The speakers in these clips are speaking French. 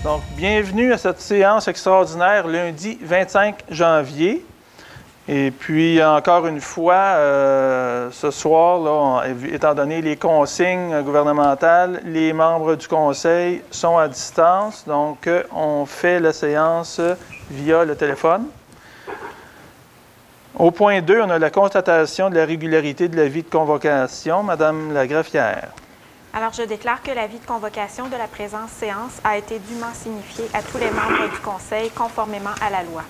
Donc, bienvenue à cette séance extraordinaire lundi 25 janvier. Et puis, encore une fois, ce soir, là, étant donné les consignes gouvernementales, les membres du Conseil sont à distance. Donc, on fait la séance via le téléphone. Au point 2, on a la constatation de la régularité de l'avis de convocation. Madame la greffière. Alors, je déclare que l'avis de convocation de la présente séance a été dûment signifié à tous les membres du Conseil conformément à la loi.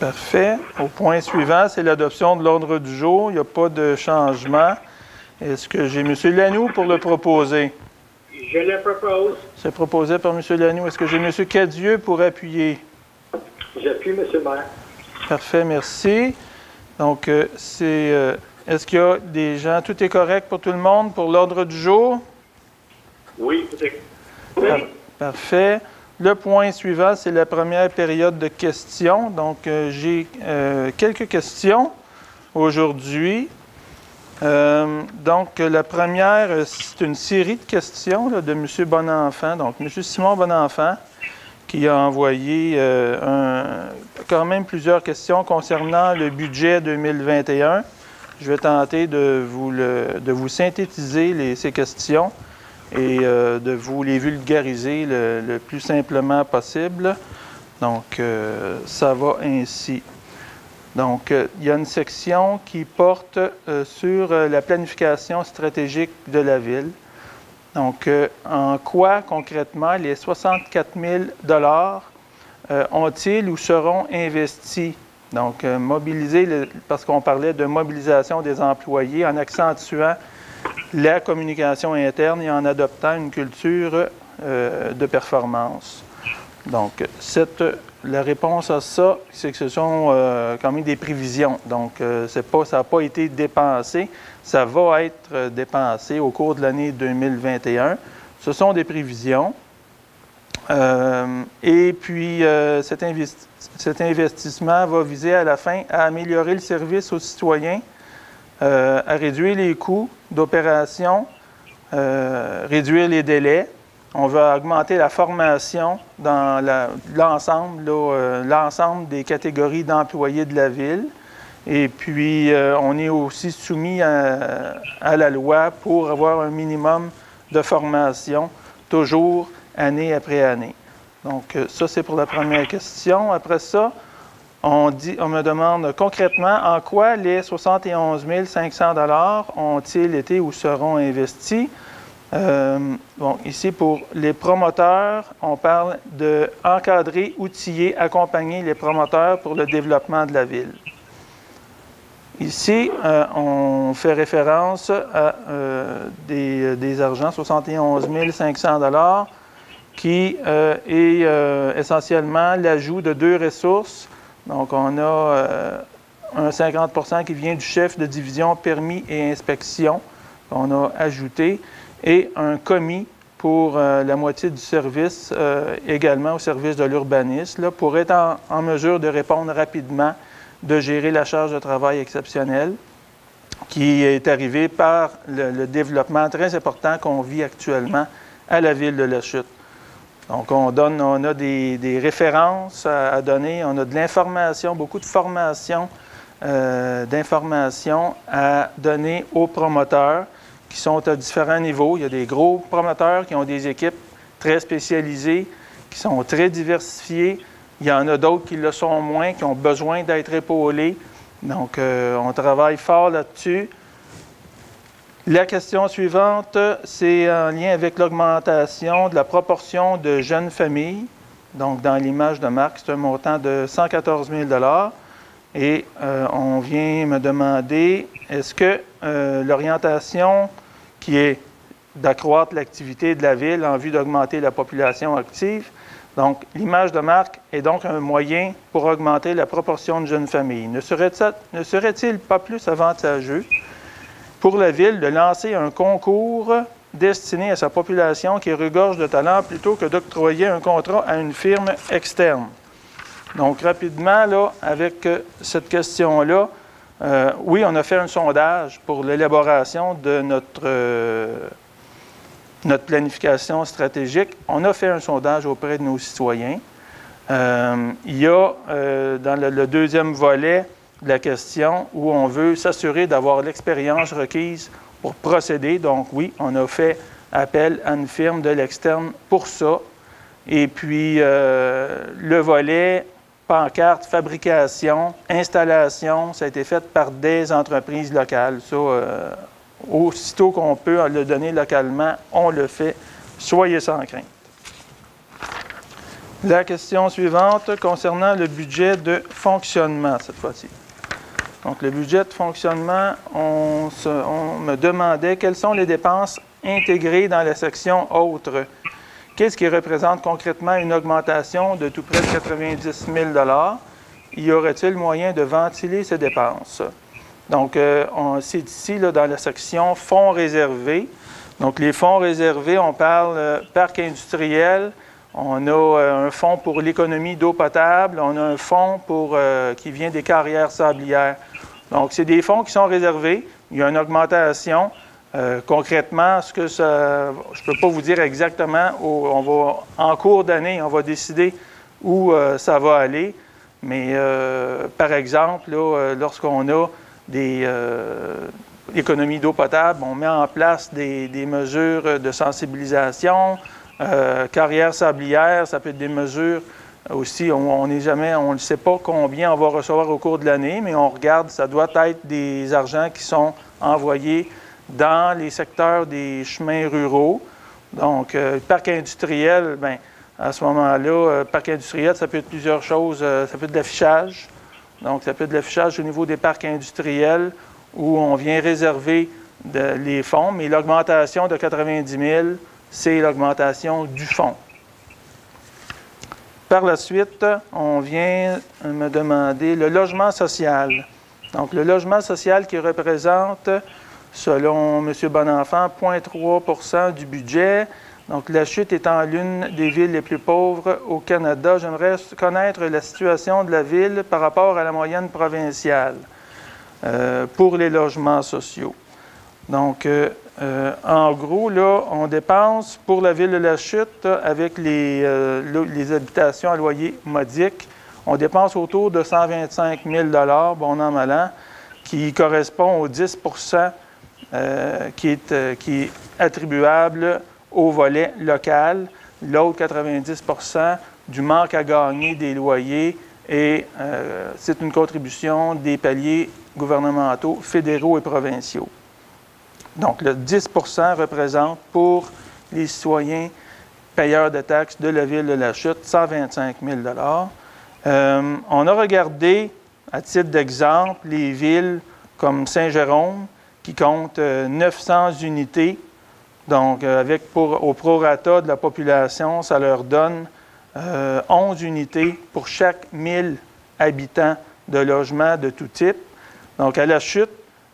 Parfait. Au point suivant, c'est l'adoption de l'ordre du jour. Il n'y a pas de changement. Est-ce que j'ai M. Lanoux pour le proposer? Je le propose. C'est proposé par M. Lanoux. Est-ce que j'ai M. Cadieux pour appuyer? J'appuie, M. le maire. Parfait, merci. Donc, est-ce qu'il y a des gens? Tout est correct pour tout le monde pour l'ordre du jour? Oui, tout est Parfait. Le point suivant, c'est la première période de questions. Donc, j'ai quelques questions aujourd'hui. Donc, la première, c'est une série de questions là, de M. Bonenfant. Donc, M. Simon Bonenfant, qui a envoyé quand même plusieurs questions concernant le budget 2021. Je vais tenter de vous synthétiser ces questions et de vous les vulgariser le plus simplement possible. Donc, ça va ainsi. Donc, il y a une section qui porte sur la planification stratégique de la Ville. Donc, en quoi, concrètement, les 64 000 ont-ils ou seront investis? Donc, mobiliser, parce qu'on parlait de mobilisation des employés en accentuant la communication interne et en adoptant une culture de performance. Donc, la réponse à ça, c'est que ce sont quand même des prévisions. Donc, ça n'a pas été dépensé. Ça va être dépensé au cours de l'année 2021. Ce sont des prévisions. Et puis, cet investissement va viser à la fin à améliorer le service aux citoyens, à réduire les coûts d'opération, réduire les délais. On va augmenter la formation dans l'ensemble des catégories d'employés de la Ville. Et puis, on est aussi soumis à la loi pour avoir un minimum de formation, toujours année après année. Donc, ça, c'est pour la première question. Après ça, on me demande concrètement en quoi les 71 500 $ ont-ils été ou seront investis. Bon, ici, pour les promoteurs, on parle d'encadrer, outiller, accompagner les promoteurs pour le développement de la Ville. Ici, on fait référence à des argents, 71 500 $ qui est essentiellement l'ajout de 2 ressources. Donc, on a un 50 % qui vient du chef de division permis et inspection qu'on a ajouté et un commis pour la moitié du service, également au service de l'urbanisme, pour être en mesure de répondre rapidement, de gérer la charge de travail exceptionnelle qui est arrivée par le développement très important qu'on vit actuellement à la Ville de Lachute. Donc, on a des références à donner, on a de l'information, beaucoup de formation, d'informations à donner aux promoteurs qui sont à différents niveaux. Il y a des gros promoteurs qui ont des équipes très spécialisées, qui sont très diversifiées. Il y en a d'autres qui le sont moins, qui ont besoin d'être épaulés. Donc, on travaille fort là-dessus. La question suivante, c'est en lien avec l'augmentation de la proportion de jeunes familles. Donc, dans l'image de marque, c'est un montant de 114 000 $. Et on vient me demander, est-ce que l'orientation qui est d'accroître l'activité de la Ville en vue d'augmenter la population active, donc l'image de marque est donc un moyen pour augmenter la proportion de jeunes familles. Ne serait-il pas plus avantageux pour la Ville de lancer un concours destiné à sa population qui regorge de talent plutôt que d'octroyer un contrat à une firme externe? Donc, rapidement, là, avec cette question-là, oui, on a fait un sondage pour l'élaboration de notre planification stratégique. On a fait un sondage auprès de nos citoyens. Il y a dans le deuxième volet de la question où on veut s'assurer d'avoir l'expérience requise pour procéder. Donc oui, on a fait appel à une firme de l'externe pour ça. Et puis le volet pancarte, fabrication, installation, ça a été fait par des entreprises locales. Ça, aussitôt qu'on peut le donner localement, on le fait. Soyez sans crainte. La question suivante concernant le budget de fonctionnement, cette fois-ci. Donc, le budget de fonctionnement, on me demandait quelles sont les dépenses intégrées dans la section « Autres ». Qu'est-ce qui représente concrètement une augmentation de tout près de 90 000 $? Y aurait-il moyen de ventiler ces dépenses? Donc, c'est ici, là, dans la section « Fonds réservés ». Donc, les fonds réservés, on parle parc industriel, on a un fonds pour l'économie d'eau potable, on a un fonds qui vient des carrières sablières. Donc, c'est des fonds qui sont réservés. Il y a une augmentation. Concrètement, je ne peux pas vous dire exactement, en cours d'année, on va décider où ça va aller. Mais, par exemple, lorsqu'on a des économies d'eau potable, on met en place des mesures de sensibilisation. Carrière sablière, ça peut être des mesures aussi, on ne sait pas combien on va recevoir au cours de l'année, mais on regarde, ça doit être des argents qui sont envoyés dans les secteurs des chemins ruraux. Donc, parc industriel, bien, à ce moment-là, parc industriel, ça peut être plusieurs choses. Ça peut être de l'affichage. Donc, ça peut être de l'affichage au niveau des parcs industriels où on vient réserver les fonds, mais l'augmentation de 90 000, c'est l'augmentation du fonds. Par la suite, on vient me demander le logement social. Donc, le logement social qui représente, selon M. Bonenfant, 0,3 % du budget. Donc, la Chute étant l'une des villes les plus pauvres au Canada, j'aimerais connaître la situation de la ville par rapport à la moyenne provinciale pour les logements sociaux. Donc, en gros, là, on dépense pour la ville de la Chute, avec les habitations à loyer modique, on dépense autour de 125 000 $, bon an, mal an, qui correspond au 10 % qui est attribuable au volet local, l'autre 90 % du manque à gagner des loyers, et c'est une contribution des paliers gouvernementaux, fédéraux et provinciaux. Donc, le 10 % représente pour les citoyens payeurs de taxes de la ville de la Chute 125 000 $. On a regardé, à titre d'exemple, les villes comme Saint-Jérôme, qui compte 900 unités. Donc, au prorata de la population, ça leur donne 11 unités pour chaque 1000 habitants de logements de tout type. Donc, à la Chute,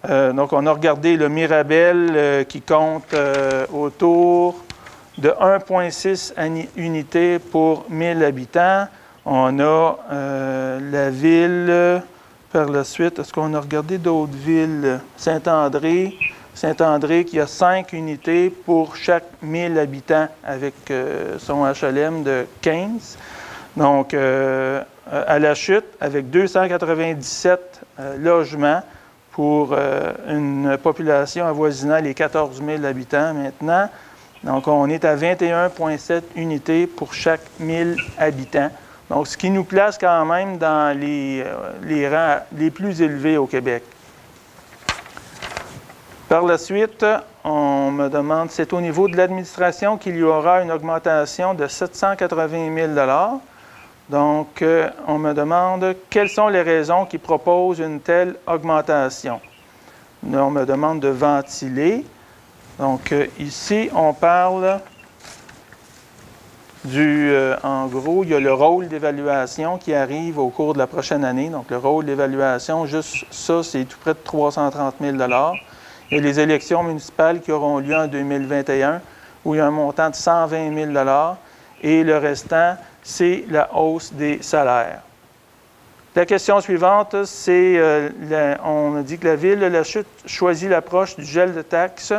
donc on a regardé le Mirabel qui compte autour de 1,6 unités pour 1000 habitants. On a la ville, par la suite, est-ce qu'on a regardé d'autres villes? Saint-André. Saint-André qui a 5 unités pour chaque 1000 habitants avec son HLM de 15. Donc, à la Chute, avec 297 logements pour une population avoisinant les 14 000 habitants maintenant. Donc, on est à 21,7 unités pour chaque 1000 habitants. Donc, ce qui nous place quand même dans les rangs les plus élevés au Québec. Par la suite, on me demande, c'est au niveau de l'administration qu'il y aura une augmentation de 780 000 $. Donc, on me demande quelles sont les raisons qui proposent une telle augmentation. On me demande de ventiler. Donc, ici, on parle en gros, il y a le rôle d'évaluation qui arrive au cours de la prochaine année. Donc, le rôle d'évaluation, juste ça, c'est tout près de 330 000 $. Il y a les élections municipales qui auront lieu en 2021, où il y a un montant de 120 000 $. Et le restant, c'est la hausse des salaires. La question suivante, c'est, on a dit que la Ville de la Chute choisit l'approche du gel de taxes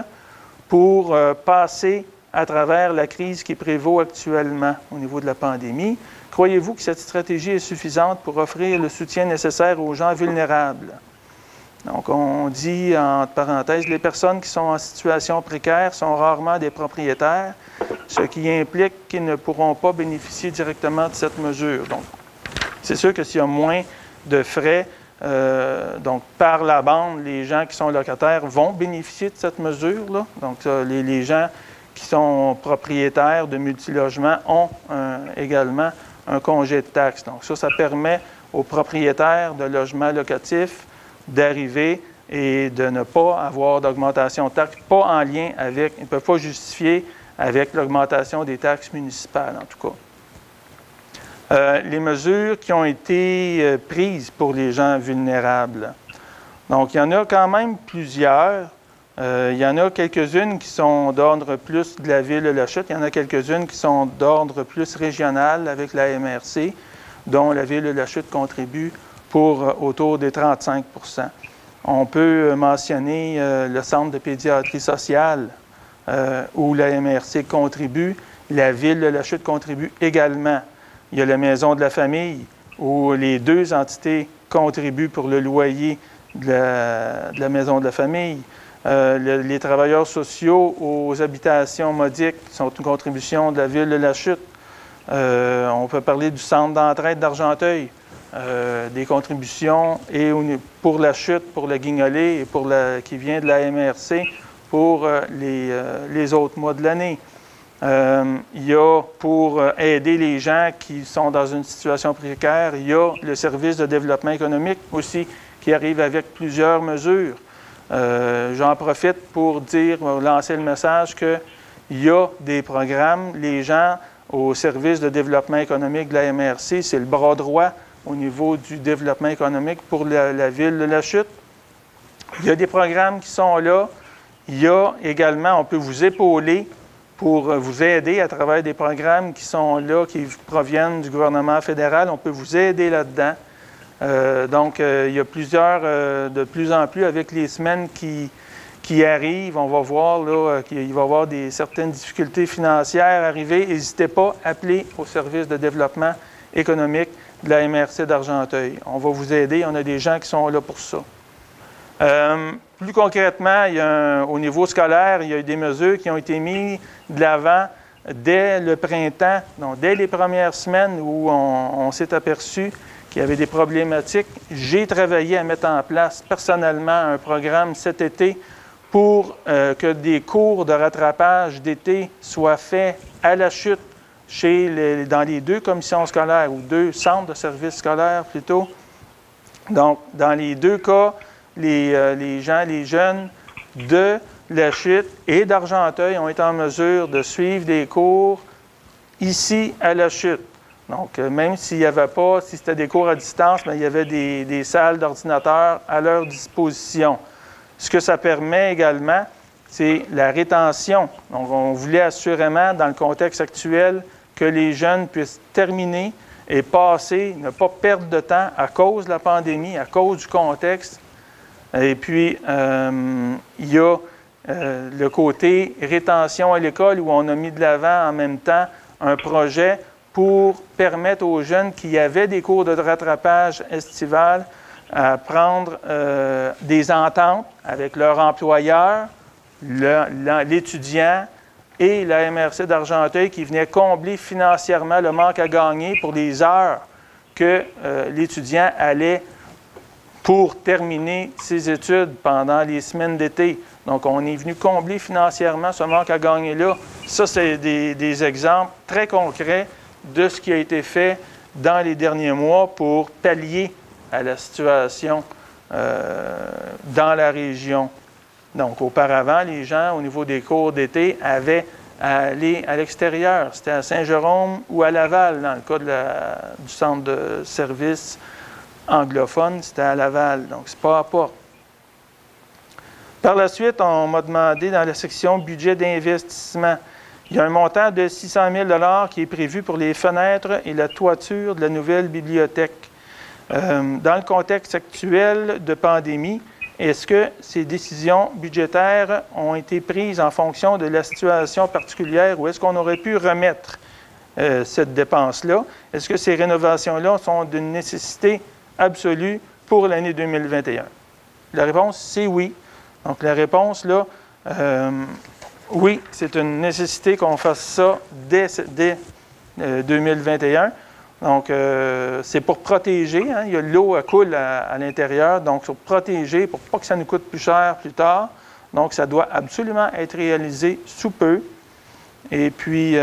pour passer à travers la crise qui prévaut actuellement au niveau de la pandémie. Croyez-vous que cette stratégie est suffisante pour offrir le soutien nécessaire aux gens vulnérables? Donc, on dit, entre parenthèses, les personnes qui sont en situation précaire sont rarement des propriétaires, ce qui implique qu'ils ne pourront pas bénéficier directement de cette mesure. Donc, c'est sûr que s'il y a moins de frais, donc par la bande, les gens qui sont locataires vont bénéficier de cette mesure-là. Donc, les gens qui sont propriétaires de multilogements ont également un congé de taxes. Donc, ça permet aux propriétaires de logements locatifs d'arriver et de ne pas avoir d'augmentation de taxes, pas en lien avec, ils ne peuvent pas justifier avec l'augmentation des taxes municipales, en tout cas. Les mesures qui ont été prises pour les gens vulnérables. Donc, il y en a quand même plusieurs. Il y en a quelques-unes qui sont d'ordre plus de la ville de La Chute. Il y en a quelques-unes qui sont d'ordre plus régional avec la MRC, dont la ville de La Chute contribue pour autour des 35 %. On peut mentionner le centre de pédiatrie sociale où la MRC contribue. La ville de La Chute contribue également. Il y a la maison de la famille où les deux entités contribuent pour le loyer de la maison de la famille. Les travailleurs sociaux aux habitations modiques sont une contribution de la ville de La Chute. On peut parler du centre d'entraide d'Argenteuil, des contributions et pour La Chute, pour la Guignolée et qui vient de la MRC pour les autres mois de l'année. Il y a pour aider les gens qui sont dans une situation précaire, il y a le service de développement économique aussi qui arrive avec plusieurs mesures. J'en profite pour lancer le message qu'il y a des programmes, les gens au service de développement économique de la MRC, c'est le bras droit au niveau du développement économique pour la ville de La Chute. Il y a des programmes qui sont là. Il y a également, on peut vous épauler pour vous aider à travers des programmes qui sont là, qui proviennent du gouvernement fédéral. On peut vous aider là-dedans. Donc, il y a de plus en plus, avec les semaines qui arrivent, on va voir là, qu'il va y avoir certaines difficultés financières arriver. N'hésitez pas à appeler au service de développement économique de la MRC d'Argenteuil. On va vous aider, on a des gens qui sont là pour ça. Plus concrètement, au niveau scolaire, il y a eu des mesures qui ont été mises de l'avant dès le printemps, donc dès les premières semaines où on s'est aperçu qu'il y avait des problématiques. J'ai travaillé à mettre en place personnellement un programme cet été pour que des cours de rattrapage d'été soient faits à La Chute dans les deux commissions scolaires ou deux centres de services scolaires plutôt. Donc, dans les deux cas, les jeunes de La Chute et d'Argenteuil ont été en mesure de suivre des cours ici à La Chute. Donc, même s'il n'y avait pas, si c'était des cours à distance, bien, il y avait des salles d'ordinateurs à leur disposition. Ce que ça permet également, c'est la rétention. Donc, on voulait assurément, dans le contexte actuel, que les jeunes puissent terminer et passer, ne pas perdre de temps à cause de la pandémie, à cause du contexte. Et puis, il y a le côté rétention à l'école où on a mis de l'avant en même temps un projet pour permettre aux jeunes qui avaient des cours de rattrapage estival à prendre des ententes avec leur employeur, l'étudiant et la MRC d'Argenteuil qui venait combler financièrement le manque à gagner pour les heures que l'étudiant allait pour terminer ses études pendant les semaines d'été. Donc, on est venu combler financièrement ce manque à gagner-là. Ça, c'est des exemples très concrets de ce qui a été fait dans les derniers mois pour pallier à la situation dans la région. Donc, auparavant, les gens, au niveau des cours d'été, avaient à aller à l'extérieur. C'était à Saint-Jérôme ou à Laval, dans le cas du centre de services anglophone, c'était à Laval. Donc, c'est pas à pas. Par la suite, on m'a demandé dans la section budget d'investissement. Il y a un montant de 600 000 $ qui est prévu pour les fenêtres et la toiture de la nouvelle bibliothèque. Dans le contexte actuel de pandémie est-ce que ces décisions budgétaires ont été prises en fonction de la situation particulière ou est-ce qu'on aurait pu remettre cette dépense-là? Est-ce que ces rénovations-là sont d'une nécessité absolue pour l'année 2021? La réponse, c'est oui. Donc, la réponse, là, oui, c'est une nécessité qu'on fasse ça dès 2021. Donc, c'est pour protéger. Hein, il y a l'eau coule à l'intérieur, donc pour protéger, pour pas que ça nous coûte plus cher plus tard. Donc, ça doit absolument être réalisé sous peu. Et puis,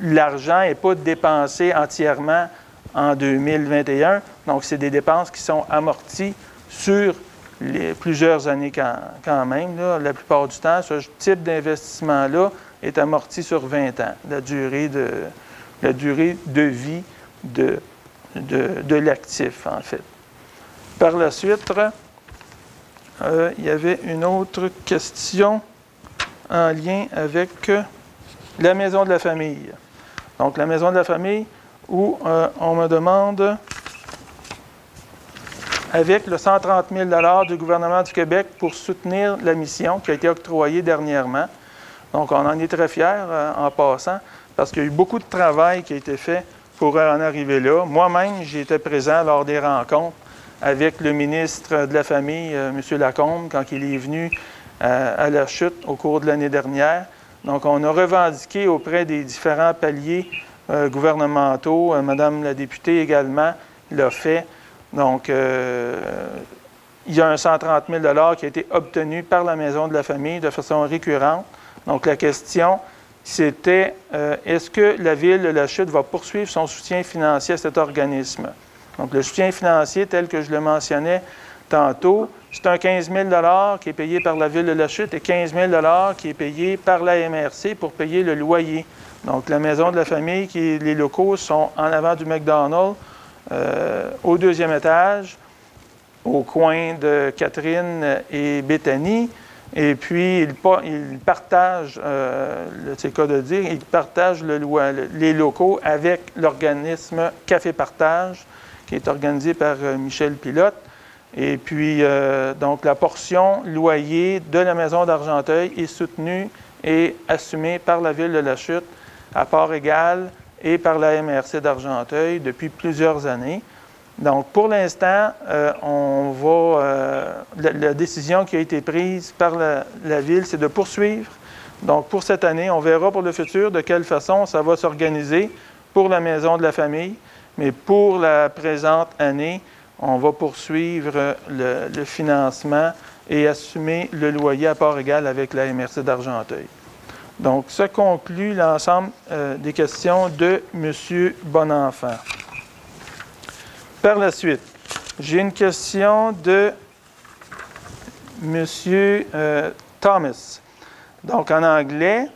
l'argent n'est pas dépensé entièrement en 2021. Donc, c'est des dépenses qui sont amorties sur plusieurs années quand même. Là. La plupart du temps, ce type d'investissement-là est amorti sur 20 ans, la durée de vie de l'actif, en fait. Par la suite, il y avait une autre question en lien avec la maison de la famille. Donc, la maison de la famille où on me demande, avec le 130 000 du gouvernement du Québec pour soutenir la mission qui a été octroyée dernièrement. Donc, on en est très fiers en passant, parce qu'il y a eu beaucoup de travail qui a été fait pour en arriver là. Moi-même, j'ai été présent lors des rencontres avec le ministre de la Famille, M. Lacombe, quand il est venu à la chute au cours de l'année dernière. Donc, on a revendiqué auprès des différents paliers gouvernementaux. Madame la députée également l'a fait. Donc, il y a un 130 000 qui a été obtenu par la Maison de la Famille de façon récurrente. Donc, la question, c'était est-ce que la Ville de la Chute va poursuivre son soutien financier à cet organisme? Donc, le soutien financier, tel que je le mentionnais tantôt, c'est un 15 000 qui est payé par la Ville de la Chute et 15 000 qui est payé par la MRC pour payer le loyer. Donc, la Maison de la Famille, les locaux sont en avant du McDonald's, au deuxième étage, au coin de Catherine et Béthanie. Et puis, ils partagent, c'est le cas de dire, ils partagent les locaux avec l'organisme Café Partage, qui est organisé par Michel Pilote. Et puis, donc, la portion loyer de la Maison d'Argenteuil est soutenue et assumée par la Ville de la Chute à part égale et par la MRC d'Argenteuil depuis plusieurs années. Donc, pour l'instant, la décision qui a été prise par la Ville, c'est de poursuivre. Donc, pour cette année, on verra pour le futur de quelle façon ça va s'organiser pour la Maison de la Famille. Mais pour la présente année, on va poursuivre le financement et assumer le loyer à part égale avec la MRC d'Argenteuil. Donc, ça conclut l'ensemble des questions de M. Bonenfant. Par la suite, j'ai une question de M. Thomas. Donc, en anglais,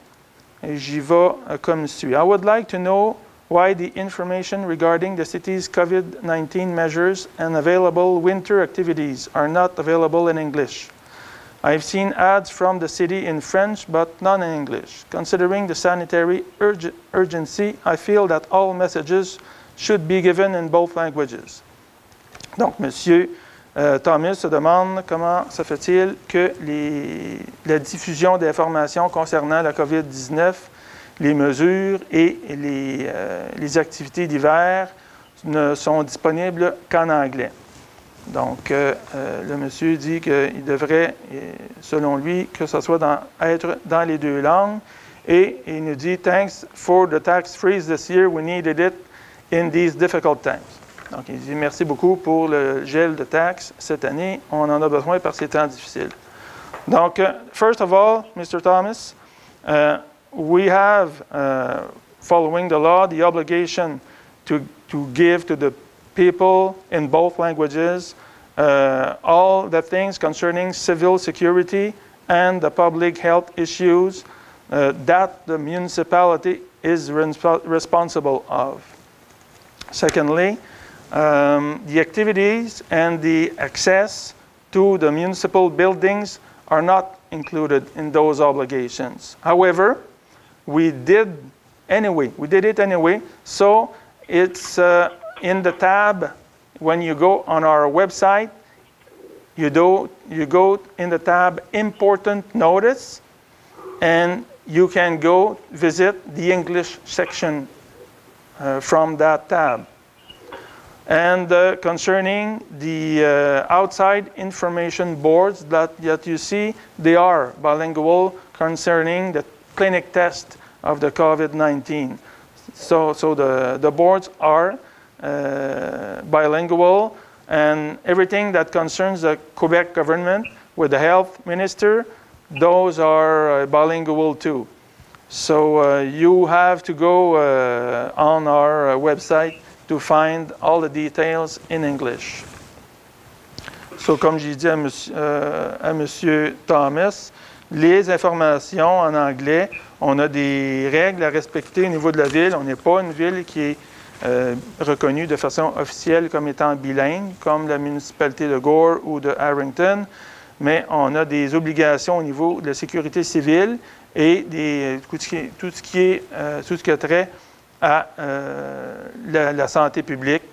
j'y vais comme suit. I would like to know why the information regarding the city's COVID-19 measures and available winter activities are not available in English. I've seen ads from the city in French, but none in English. Considering the sanitary urgency, I feel that all messages should be given in both languages. Donc, M. Thomas se demande comment se fait-il que la diffusion d'informations concernant la COVID-19, les mesures et les activités d'hiver ne sont disponibles qu'en anglais. Donc, le monsieur dit qu'il devrait, selon lui, que ce soit être dans les deux langues. Et il nous dit « Thanks for the tax freeze this year. We needed it in these difficult times. » Donc, il dit « Merci beaucoup pour le gel de taxes cette année. On en a besoin par ces temps difficiles. » Donc, first of all, Mr. Thomas, we have, following the law, the obligation to give to the people in both languages all the things concerning civil security and the public health issues that the municipality is responsible of. Secondly, the activities and the access to the municipal buildings are not included in those obligations. However, we did it anyway, so it's in the tab when you go on our website. you go in the tab Important Notice, and you can go visit the English section from that tab. And concerning the outside information boards that you see, they are bilingual concerning the clinic test of the COVID-19. So the boards are bilingual, and everything that concerns the Quebec government with the health minister, those are bilingual too. So you have to go on our website to find all the details in English. So, comme j'ai dit à Monsieur Thomas, les informations en anglais, on a des règles à respecter au niveau de la ville. On n'est pas une ville qui est reconnue de façon officielle comme étant bilingue, comme la municipalité de Gore ou de Harrington, mais on a des obligations au niveau de la sécurité civile et tout ce qui a trait à la santé publique.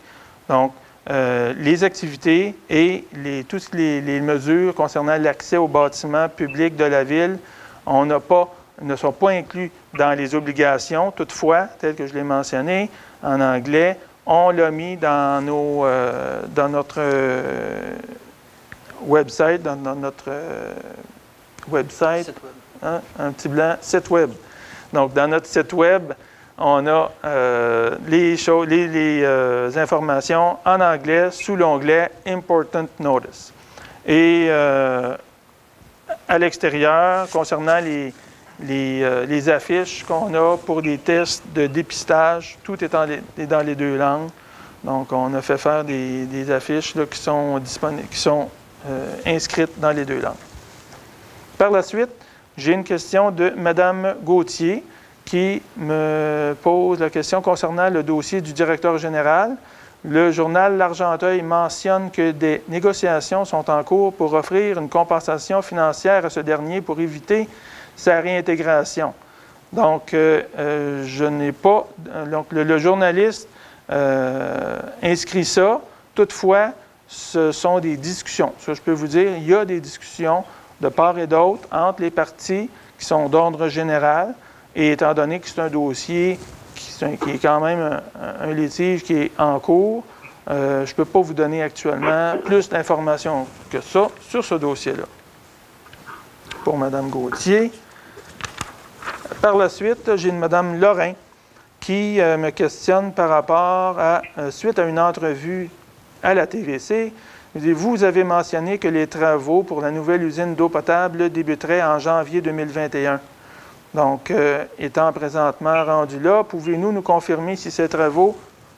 Donc, les activités et toutes les mesures concernant l'accès aux bâtiments publics de la ville ne sont pas inclus dans les obligations. Toutefois, tel que je l'ai mentionné en anglais, on l'a mis dans notre website, website, hein, un petit blanc, site web. Donc, dans notre site web, on a les informations en anglais sous l'onglet Important Notice. Et à l'extérieur, concernant les affiches qu'on a pour des tests de dépistage, tout est dans les deux langues. Donc, on a fait faire des affiches là, qui sont disponibles, qui sont inscrites dans les deux langues. Par la suite, j'ai une question de Mme Gauthier qui me pose la question concernant le dossier du directeur général. Le journal L'Argenteuil mentionne que des négociations sont en cours pour offrir une compensation financière à ce dernier pour éviter sa réintégration. Donc, je n'ai pas... Donc, le journaliste inscrit ça. Toutefois, ce sont des discussions. Ça, je peux vous dire, il y a des discussions de part et d'autre entre les parties qui sont d'ordre général. Et étant donné que c'est un dossier qui est quand même un litige qui est en cours, je ne peux pas vous donner actuellement plus d'informations que ça sur ce dossier-là. Pour Mme Gauthier. Par la suite, j'ai une Mme Lorrain qui me questionne par rapport à, suite à une entrevue à la TVC, vous avez mentionné que les travaux pour la nouvelle usine d'eau potable débuteraient en janvier 2021. Donc, étant présentement rendu là, pouvez-vous nous confirmer si ces travaux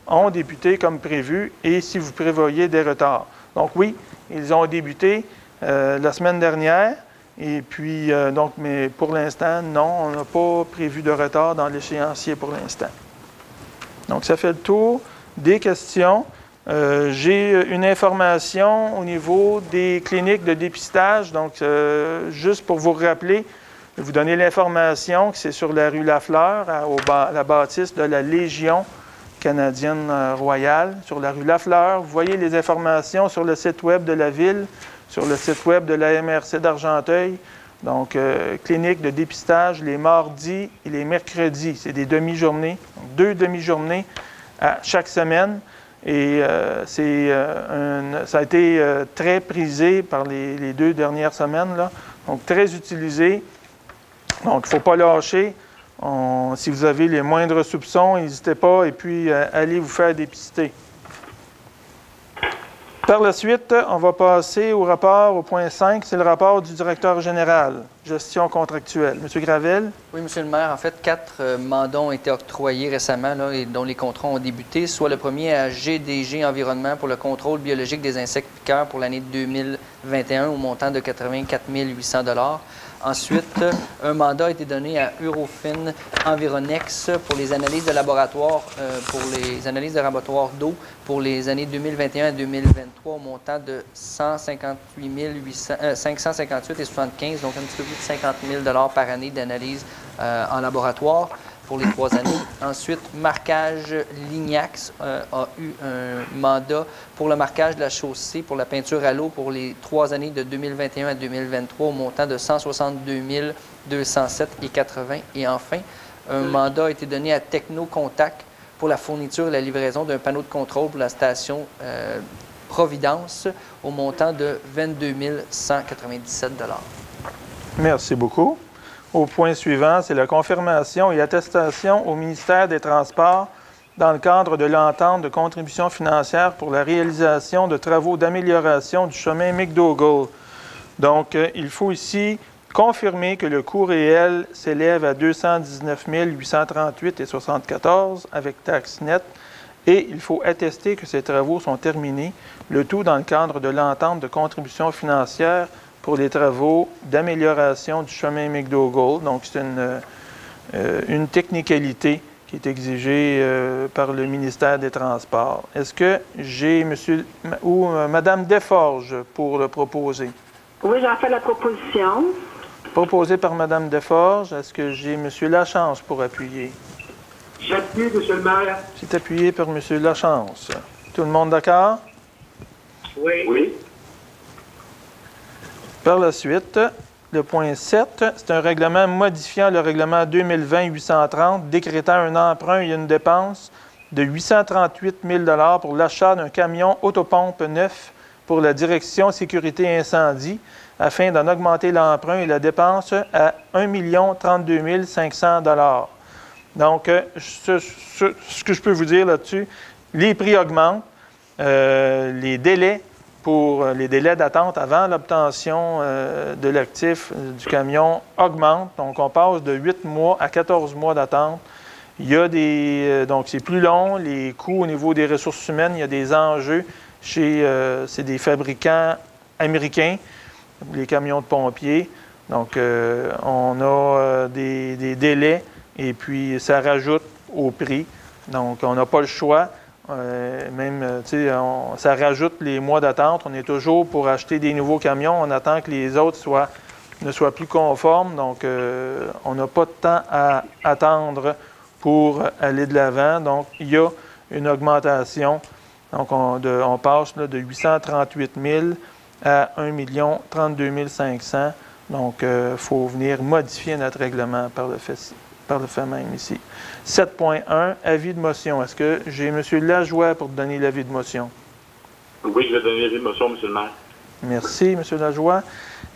ont débuté comme prévu et si vous prévoyez des retards? Donc oui, ils ont débuté la semaine dernière. Et puis, mais pour l'instant, non, on n'a pas prévu de retard dans l'échéancier pour l'instant. Donc, ça fait le tour des questions. J'ai une information au niveau des cliniques de dépistage. Donc, juste pour vous rappeler, je vais vous donner l'information que c'est sur la rue Lafleur, à la bâtisse de la Légion canadienne royale, sur la rue Lafleur. Vous voyez les informations sur le site web de la ville, sur le site web de la MRC d'Argenteuil. Donc, clinique de dépistage les mardis et les mercredis. C'est des demi-journées, 2 demi-journées à chaque semaine. Et ça a été très prisé par les 2 dernières semaines, là. Donc, très utilisé. Donc, il ne faut pas lâcher. Si vous avez les moindres soupçons, n'hésitez pas et puis allez vous faire dépister. Par la suite, on va passer au rapport au point 5. C'est le rapport du directeur général, gestion contractuelle. M. Gravel. Oui, M. le maire. En fait, 4 mandats ont été octroyés récemment là, et dont les contrats ont débuté, soit le premier à GDG Environnement pour le contrôle biologique des insectes piqueurs pour l'année 2021 au montant de 84 800 $. Ensuite, un mandat a été donné à Eurofin Environex pour les analyses de laboratoire, d'eau pour les années 2021 à 2023 au montant de 158 558,75 $, donc un petit peu plus de 50 000 $ par année d'analyse en laboratoire. pour les 3 années. Ensuite, Marquage Lignac a eu un mandat pour le marquage de la chaussée pour la peinture à l'eau pour les 3 années de 2021 à 2023 au montant de 162 207,80. Et enfin, un mandat a été donné à Techno-Contact pour la fourniture et la livraison d'un panneau de contrôle pour la station Providence au montant de 22 197 $. Merci beaucoup. Au point suivant, c'est la confirmation et attestation au ministère des Transports dans le cadre de l'entente de contribution financière pour la réalisation de travaux d'amélioration du chemin McDougall. Donc, il faut ici confirmer que le coût réel s'élève à 219 838,74 avec taxe nette et il faut attester que ces travaux sont terminés, le tout dans le cadre de l'entente de contribution financière pour les travaux d'amélioration du chemin McDougall. Donc, c'est une technicalité qui est exigée par le ministère des Transports. Est-ce que j'ai monsieur ou Mme Desforges pour le proposer? Oui, j'en fais la proposition. Proposé par Mme Desforges. Est-ce que j'ai M. Lachance pour appuyer? J'appuie, M. le maire. C'est appuyé par M. Lachance. Tout le monde d'accord? Oui. Oui. Par la suite, le point 7, c'est un règlement modifiant le règlement 2020-830, décrétant un emprunt et une dépense de 838 000 pour l'achat d'un camion autopompe neuf pour la direction sécurité incendie, afin d'en augmenter l'emprunt et la dépense à 1 032 500 $. Donc, ce que je peux vous dire là-dessus, les prix augmentent, les délais d'attente avant l'obtention de l'actif du camion augmentent. Donc, on passe de 8 mois à 14 mois d'attente. Il y a donc, c'est plus long. Les coûts au niveau des ressources humaines, il y a des enjeux c'est des fabricants américains, les camions de pompiers. Donc, on a des délais et puis ça rajoute au prix. Donc, on n'a pas le choix. Ça rajoute les mois d'attente. On est toujours pour acheter des nouveaux camions. On attend que les autres ne soient plus conformes. Donc, on n'a pas de temps à attendre pour aller de l'avant. Donc, il y a une augmentation. Donc, on passe là, de 838 000 à 1 032 500. Donc, il faut venir modifier notre règlement par le fait même ici. 7.1, avis de motion. Est-ce que j'ai M. Lajoie pour donner l'avis de motion? Oui, je vais donner l'avis de motion, M. le maire. Merci, M. Lajoie.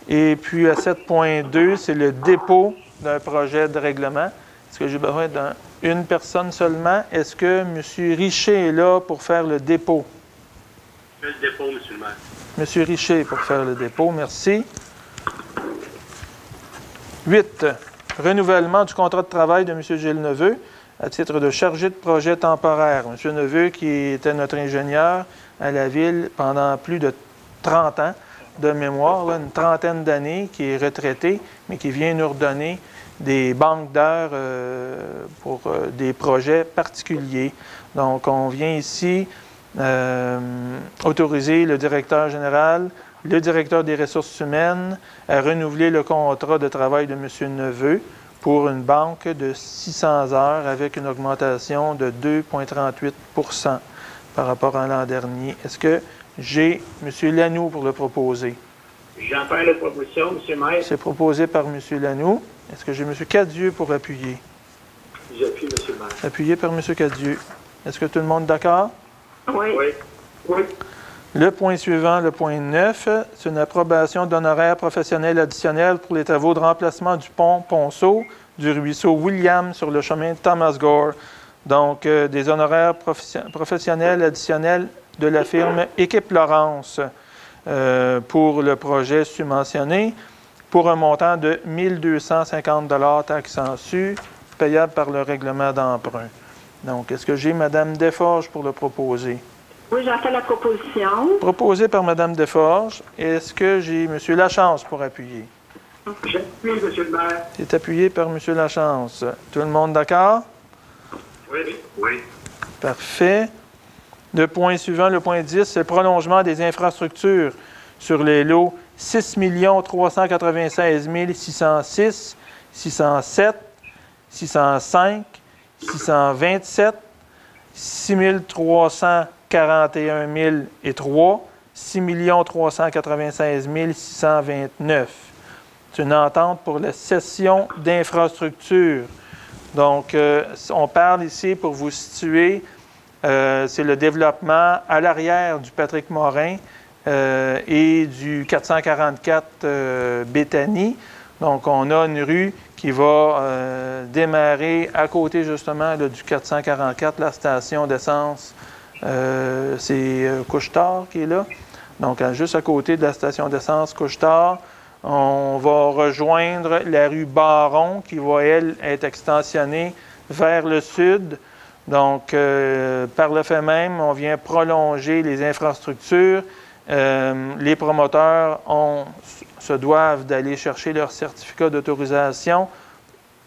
Et puis, à 7.2, c'est le dépôt d'un projet de règlement. Est-ce que j'ai besoin d'une personne seulement? Est-ce que M. Richer est là pour faire le dépôt? Je fais le dépôt, M. le maire. M. Richer pour faire le dépôt. Merci. 8. Renouvellement du contrat de travail de M. Gilles Neveu à titre de chargé de projet temporaire. M. Neveu, qui était notre ingénieur à la Ville pendant plus de 30 ans de mémoire, là, une trentaine d'années, qui est retraité, mais qui vient nous redonner des banques d'heures pour des projets particuliers. Donc, on vient ici autoriser le directeur général, le directeur des ressources humaines à renouveler le contrat de travail de M. Neveu pour une banque de 600 heures avec une augmentation de 2,38 % par rapport à l'an dernier. Est-ce que j'ai M. Lanoux pour le proposer? J'en fais la proposition, M. le maire. C'est proposé par M. Lanoux. Est-ce que j'ai M. Cadieux pour appuyer? J'appuie, M. le maire. Appuyé par M. Cadieux. Est-ce que tout le monde est d'accord? Oui. Oui. Oui. Le point suivant, le point 9, c'est une approbation d'honoraires professionnels additionnels pour les travaux de remplacement du pont Ponceau, du ruisseau William sur le chemin Thomas Gore. Donc, des honoraires professionnels additionnels de la firme Équipe Laurence pour le projet subventionné pour un montant de 1 250 $ taxes en su, payable par le règlement d'emprunt. Donc, est-ce que j'ai Mme Desforges pour le proposer? Oui, j'en fais la proposition. Proposé par Mme Desforges. Est-ce que j'ai M. Lachance pour appuyer? J'appuie, M. le maire. C'est appuyé par M. Lachance. Tout le monde d'accord? Oui. Oui. Parfait. Le point suivant, le point 10, c'est le prolongement des infrastructures sur les lots 6 396 606, 607, 605, 627, 6 341 003, 6 396 629. C'est une entente pour la cession d'infrastructures. Donc, on parle ici, pour vous situer, c'est le développement à l'arrière du Patrick Morin et du 444 Béthanie. Donc, on a une rue qui va démarrer à côté, justement, là, du 444, la station d'essence. C'est Couche-Tard qui est là. Donc, juste à côté de la station d'essence Couche-Tard, on va rejoindre la rue Baron qui va, elle, être extensionnée vers le sud. Donc, par le fait même, on vient prolonger les infrastructures. Les promoteurs se doivent d'aller chercher leur certificat d'autorisation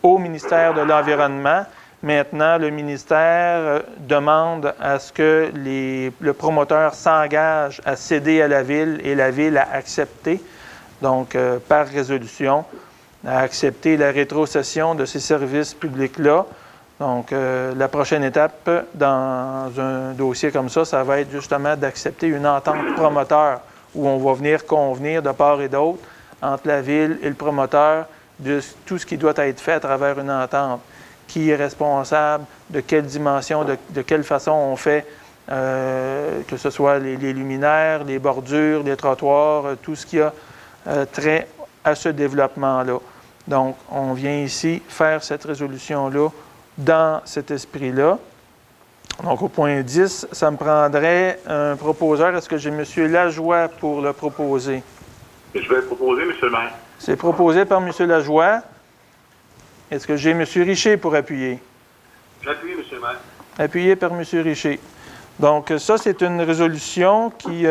au ministère de l'Environnement. Maintenant, le ministère demande à ce que le promoteur s'engage à céder à la ville et la ville a accepté, donc par résolution, a accepté la rétrocession de ces services publics-là. Donc, la prochaine étape dans un dossier comme ça va être justement d'accepter une entente promoteur où on va venir convenir de part et d'autre entre la ville et le promoteur de tout ce qui doit être fait à travers une entente. Qui est responsable, de quelle dimension, de quelle façon on fait, que ce soit les luminaires, les bordures, les trottoirs, tout ce qui a trait à ce développement-là. Donc, on vient ici faire cette résolution-là dans cet esprit-là. Donc, au point 10, ça me prendrait un proposeur. Est-ce que j'ai M. Lajoie pour le proposer? Je vais le proposer, M. le maire. C'est proposé par M. Lajoie. Est-ce que j'ai M. Richer pour appuyer? J'appuie, M. le maire. Appuyé par M. Richer. Donc, ça, c'est une résolution qui,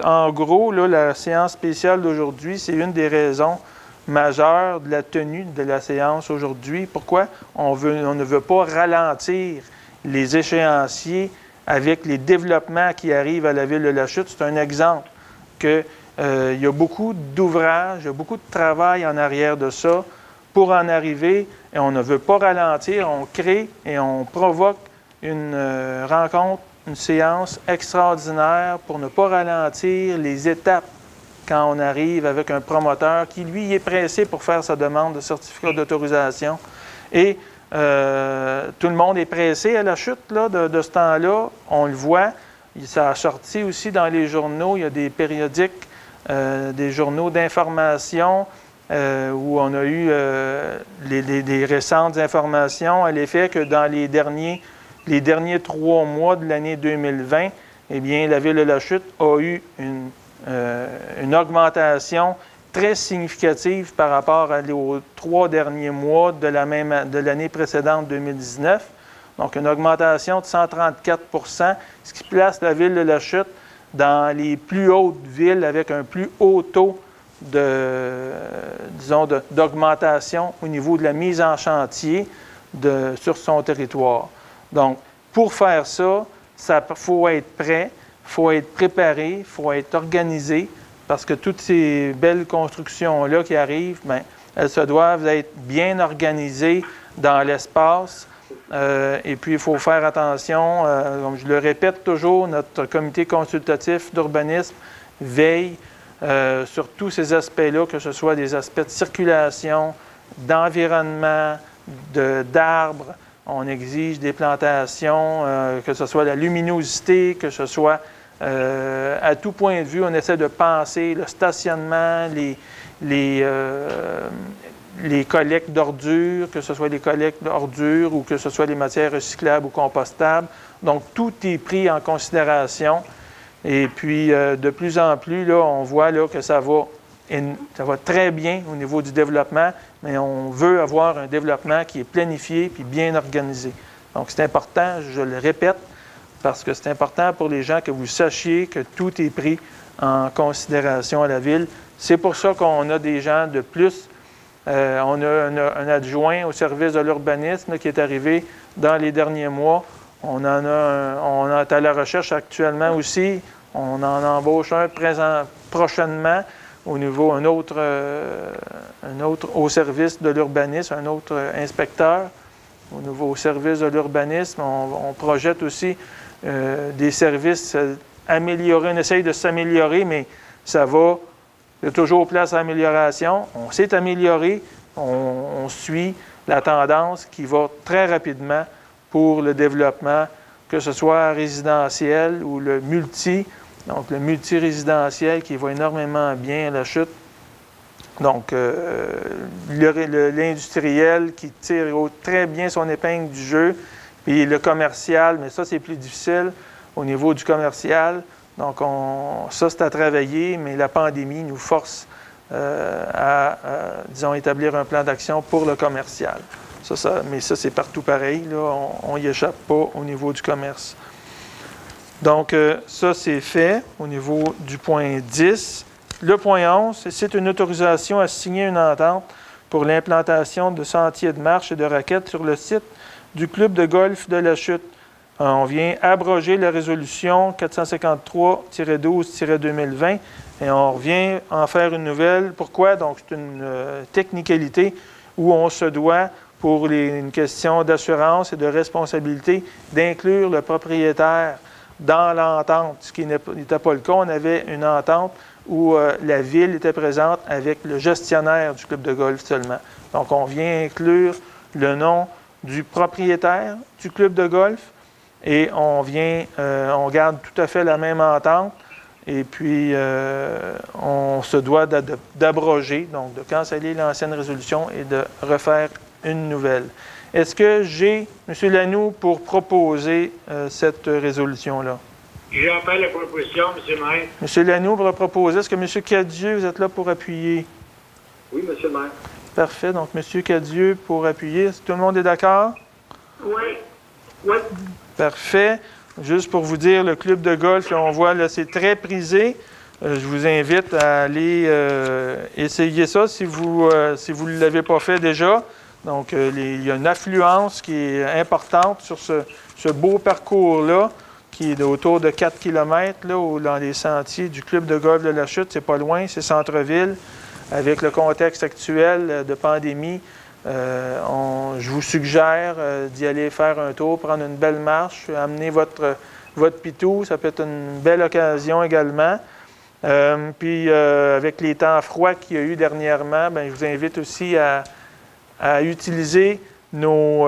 en gros, là, la séance spéciale d'aujourd'hui, c'est une des raisons majeures de la tenue de la séance aujourd'hui. Pourquoi? On ne veut pas ralentir les échéanciers avec les développements qui arrivent à la ville de La Chute. C'est un exemple qu'il y a beaucoup d'ouvrages, il y a beaucoup de travail en arrière de ça pour en arriver, et on ne veut pas ralentir, on crée et on provoque une rencontre, une séance extraordinaire pour ne pas ralentir les étapes quand on arrive avec un promoteur qui, lui, est pressé pour faire sa demande de certificat d'autorisation. Et tout le monde est pressé à La Chute là, de ce temps-là. On le voit. Ça a sorti aussi dans les journaux. Il y a des périodiques, des journaux d'information où on a eu des récentes informations à l'effet que dans les derniers 3 mois de l'année 2020, eh bien, la ville de La Chute a eu une augmentation très significative par rapport aux 3 derniers mois de l'année précédente, 2019. Donc, une augmentation de 134 %, ce qui place la ville de La Chute dans les plus hautes villes avec un plus haut taux d'augmentation au niveau de la mise en chantier sur son territoire. Donc, pour faire ça, il faut être prêt, il faut être préparé, il faut être organisé, parce que toutes ces belles constructions-là qui arrivent, bien, elles se doivent être bien organisées dans l'espace. Et puis, il faut faire attention, comme je le répète toujours, notre comité consultatif d'urbanisme veille sur tous ces aspects-là, que ce soit des aspects de circulation, d'environnement, d'arbres. On exige des plantations, que ce soit la luminosité, que ce soit à tout point de vue, on essaie de penser le stationnement, les collectes d'ordures, que ce soit les collectes d'ordures ou que ce soit les matières recyclables ou compostables. Donc, tout est pris en considération. Et puis, de plus en plus, là, on voit là, que ça va très bien au niveau du développement, mais on veut avoir un développement qui est planifié puis bien organisé. Donc, c'est important, je le répète, parce que c'est important pour les gens que vous sachiez que tout est pris en considération à la ville. C'est pour ça qu'on a des gens de plus. On a un adjoint au service de l'urbanisme qui est arrivé dans les derniers mois. On est à la recherche actuellement aussi. On en embauche un prochainement au niveau un autre au service de l'urbanisme, un autre inspecteur. au nouveau service de l'urbanisme. On projette aussi des services améliorés. On essaye de s'améliorer, mais ça va. Il y a toujours place à amélioration. On s'est amélioré. On suit la tendance qui va très rapidement pour le développement, que ce soit résidentiel ou le multi. Donc, le multirésidentiel qui va énormément bien à la chute. Donc, l'industriel qui tire très bien son épingle du jeu. Puis le commercial, mais ça, c'est plus difficile au niveau du commercial. Donc, ça, c'est à travailler, mais la pandémie nous force disons, établir un plan d'action pour le commercial. Mais ça, c'est partout pareil. Là, on n'y échappe pas au niveau du commerce. Donc, ça, c'est fait au niveau du point 10. Le point 11, c'est une autorisation à signer une entente pour l'implantation de sentiers de marche et de raquettes sur le site du club de golf de la Chute. On vient abroger la résolution 453-12-2020 et on revient en faire une nouvelle. Pourquoi? Donc, c'est une technicalité où on se doit, pour une question d'assurance et de responsabilité, d'inclure le propriétaire dans l'entente, ce qui n'était pas le cas. On avait une entente où la ville était présente avec le gestionnaire du club de golf seulement. Donc, on vient inclure le nom du propriétaire du club de golf et on garde tout à fait la même entente et puis on se doit d'abroger, donc de canceller l'ancienne résolution et de refaire une nouvelle. Est-ce que j'ai, M. Lanoux, pour proposer cette résolution-là? J'en fais la proposition, M. le maire. M. Lanoux pour proposer. Est-ce que M. Cadieux, vous êtes là pour appuyer? Oui, M. le maire. Parfait. Donc, M. Cadieux pour appuyer. Est-ce que tout le monde est d'accord? Oui. Oui. Parfait. Juste pour vous dire, le club de golf, là, on voit, là, c'est très prisé. Je vous invite à aller essayer ça si vous ne l'avez pas fait déjà. Donc, il y a une affluence qui est importante sur ce beau parcours-là, qui est autour de 4 km là, dans les sentiers du club de golf de la Chute. C'est pas loin, c'est centre-ville. Avec le contexte actuel de pandémie, je vous suggère d'y aller faire un tour, prendre une belle marche, amener votre pitou. Ça peut être une belle occasion également. Puis, avec les temps froids qu'il y a eu dernièrement, bien, je vous invite aussi à utiliser nos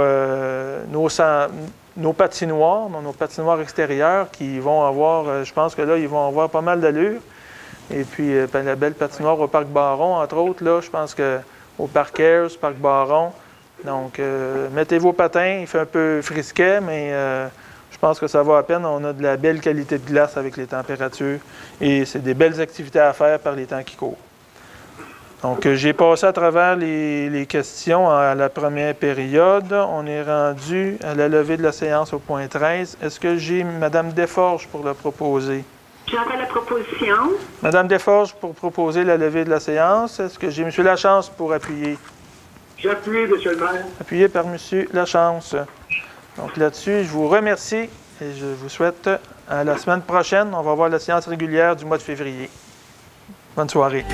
patinoires, nos patinoires extérieures qui vont avoir, je pense que là, ils vont avoir pas mal d'allure. Et puis, la belle patinoire au Parc Baron, entre autres, là, je pense qu'au Parc Ayers, Parc Baron. Donc, mettez vos patins, il fait un peu frisquet, mais je pense que ça va à peine. On a de la belle qualité de glace avec les températures et c'est des belles activités à faire par les temps qui courent. Donc, j'ai passé à travers les questions à la première période. On est rendu à la levée de la séance au point 13. Est-ce que j'ai Mme Desforges pour le proposer? J'entends la proposition. Mme Desforges pour proposer la levée de la séance. Est-ce que j'ai M. Lachance pour appuyer? J'appuie, M. le maire. Appuyé par M. Lachance. Donc, là-dessus, je vous remercie et je vous souhaite à la semaine prochaine. On va voir la séance régulière du mois de février. Bonne soirée.